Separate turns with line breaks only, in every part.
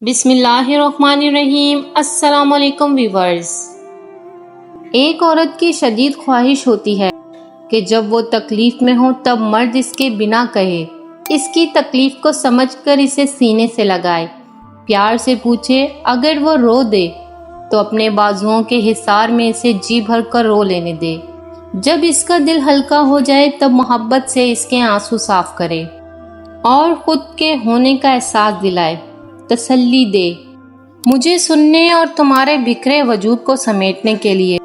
بسم اللہ الرحمن الرحیم۔ السلام علیکم ویورز۔ ایک عورت کی شدید خواہش ہوتی ہے کہ جب وہ تکلیف میں ہو تب مرد اس کے بنا کہے، اس کی تکلیف کو سمجھ کر اسے سینے سے لگائے، پیار سے پوچھے، اگر وہ رو دے تو اپنے بازوؤں کے حصار میں اسے جی بھر کر رو لینے دے۔ جب اس کا دل ہلکا ہو جائے تب محبت سے اس کے آنسو صاف کرے اور خود کے ہونے کا احساس دلائے، تسلی دے۔ مجھے سننے اور تمہارے بکھرے وجود کو سمیٹنے کے لیے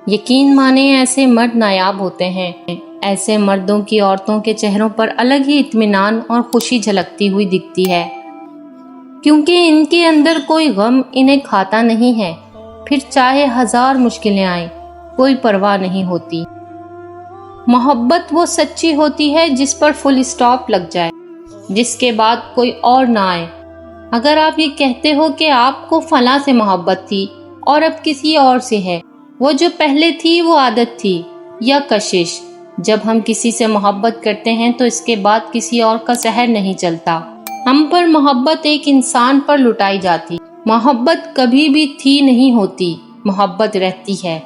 یقین مانے، ایسے مرد نایاب ہوتے ہیں۔ ایسے مردوں کی عورتوں کے چہروں پر الگ ہی اطمینان اور خوشی جھلکتی ہوئی دکھتی ہے، کیونکہ ان کے اندر کوئی غم انہیں کھاتا نہیں ہے، پھر چاہے ہزار مشکلیں آئیں کوئی پرواہ نہیں ہوتی۔ محبت وہ سچی ہوتی ہے جس پر فل اسٹاپ لگ جائے، جس کے بعد کوئی اور نہ آئے۔ اگر آپ یہ کہتے ہو کہ آپ کو فلاں سے محبت تھی اور اب کسی اور سے ہے، وہ جو پہلے تھی وہ عادت تھی یا کشش۔ جب ہم کسی سے محبت کرتے ہیں تو اس کے بعد کسی اور کا زہر نہیں چلتا۔ ہم پر محبت ایک انسان پر لٹائی جاتی۔ محبت کبھی بھی تھی نہیں ہوتی، محبت رہتی ہے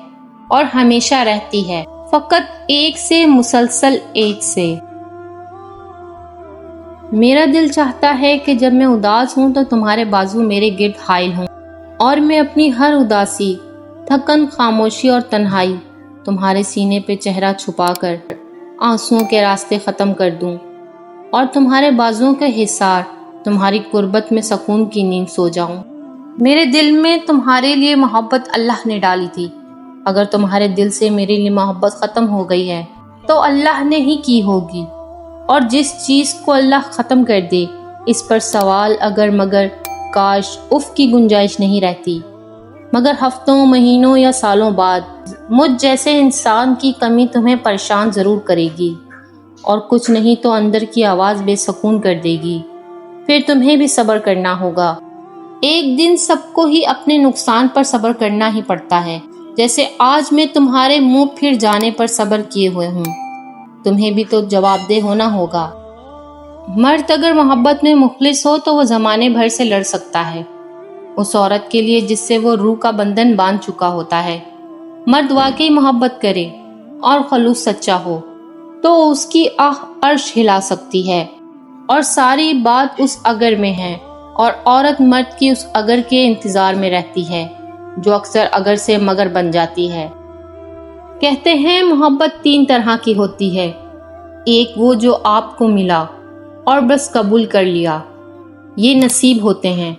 اور ہمیشہ رہتی ہے، فقط ایک سے، مسلسل ایک سے۔ میرا دل چاہتا ہے کہ جب میں اداس ہوں تو تمہارے بازو میرے گرد حائل ہوں اور میں اپنی ہر اداسی، تھکن، خاموشی اور تنہائی تمہارے سینے پہ چہرہ چھپا کر آنسوؤں کے راستے ختم کر دوں اور تمہارے بازوؤں کے حصار، تمہاری قربت میں سکون کی نیند سو جاؤں۔ میرے دل میں تمہارے لیے محبت اللہ نے ڈالی تھی۔ اگر تمہارے دل سے میرے لیے محبت ختم ہو گئی ہے تو اللہ نے ہی کی ہوگی، اور جس چیز کو اللہ ختم کر دے اس پر سوال اگر مگر، کاش، اف کی گنجائش نہیں رہتی۔ مگر ہفتوں، مہینوں یا سالوں بعد مجھ جیسے انسان کی کمی تمہیں پریشان ضرور کرے گی، اور کچھ نہیں تو اندر کی آواز بے سکون کر دے گی۔ پھر تمہیں بھی صبر کرنا ہوگا۔ ایک دن سب کو ہی اپنے نقصان پر صبر کرنا ہی پڑتا ہے، جیسے آج میں تمہارے منہ پھر جانے پر صبر کیے ہوئے ہوں۔ تمہیں بھی تو جواب دہ ہونا ہوگا۔ مرد اگر محبت میں مخلص ہو تو وہ زمانے بھر سے لڑ سکتا ہے اس عورت کے لیے جس سے وہ روح کا بندھن باندھ چکا ہوتا ہے۔ مرد واقعی محبت کرے اور خلوص سچا ہو تو اس کی آہ عرش ہلا سکتی ہے، اور ساری بات اس اگر میں ہے، اور عورت مرد کی اس اگر کے انتظار میں رہتی ہے جو اکثر اگر سے مگر بن جاتی ہے۔ کہتے ہیں محبت تین طرح کی ہوتی ہے، ایک وہ جو آپ کو ملا اور بس قبول کر لیا، یہ نصیب ہوتے ہیں۔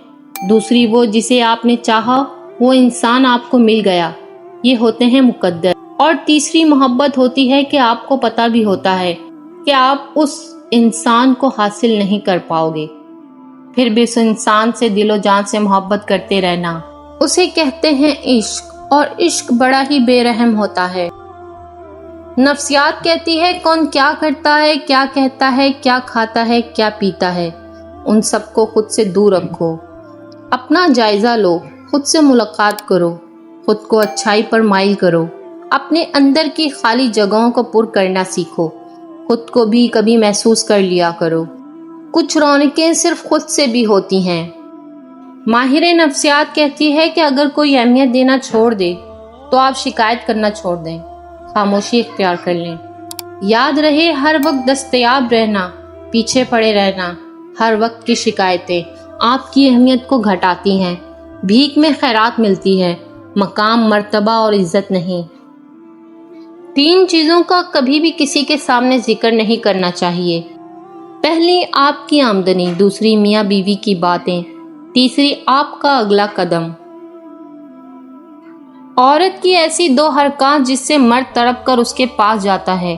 دوسری وہ جسے آپ نے چاہا، وہ انسان آپ کو مل گیا، یہ ہوتے ہیں مقدر۔ اور تیسری محبت ہوتی ہے کہ آپ کو پتہ بھی ہوتا ہے کہ آپ اس انسان کو حاصل نہیں کر پاؤ گے، پھر بھی اس انسان سے دل و جان سے محبت کرتے رہنا، اسے کہتے ہیں عشق۔ اور عشق بڑا ہی بے رحم ہوتا ہے۔ نفسیات کہتی ہے کون کیا کرتا ہے، کیا کہتا ہے، کیا کھاتا ہے، کیا پیتا ہے، ان سب کو خود سے دور رکھو، اپنا جائزہ لو، خود سے ملاقات کرو، خود کو اچھائی پر مائل کرو، اپنے اندر کی خالی جگہوں کو پر کرنا سیکھو، خود کو بھی کبھی محسوس کر لیا کرو۔ کچھ رونقیں صرف خود سے بھی ہوتی ہیں۔ ماہر نفسیات کہتی ہے کہ اگر کوئی اہمیت دینا چھوڑ دے تو آپ شکایت کرنا چھوڑ دیں، خاموشی اختیار کر لیں۔ یاد رہے، ہر وقت دستیاب رہنا، پیچھے پڑے رہنا، ہر وقت کی شکایتیں آپ کی اہمیت کو گھٹاتی ہیں۔ بھیک میں خیرات ملتی ہے، مقام، مرتبہ اور عزت نہیں۔ تین چیزوں کا کبھی بھی کسی کے سامنے ذکر نہیں کرنا چاہیے۔ پہلی آپ کی آمدنی، دوسری میاں بیوی کی باتیں، تیسری آپ کا اگلا قدم۔ عورت کی ایسی دو حرکات جس سے مرد تڑپ کر اس کے پاس جاتا ہے،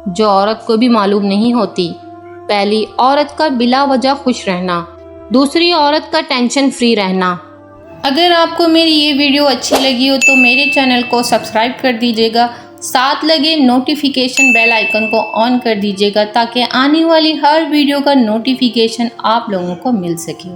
جو عورت کو بھی معلوم نہیں ہوتی۔ پہلی، عورت کا بلا وجہ خوش رہنا، دوسری عورت کا ٹینشن فری رہنا۔ اگر آپ کو میری یہ ویڈیو اچھی لگی ہو تو میرے چینل کو سبسکرائب کر دیجیے گا، ساتھ لگے نوٹیفیکیشن بیل آئیکن کو آن کر دیجیے گا تاکہ آنے والی ہر ویڈیو کا نوٹیفیکیشن آپ لوگوں کو مل سکے۔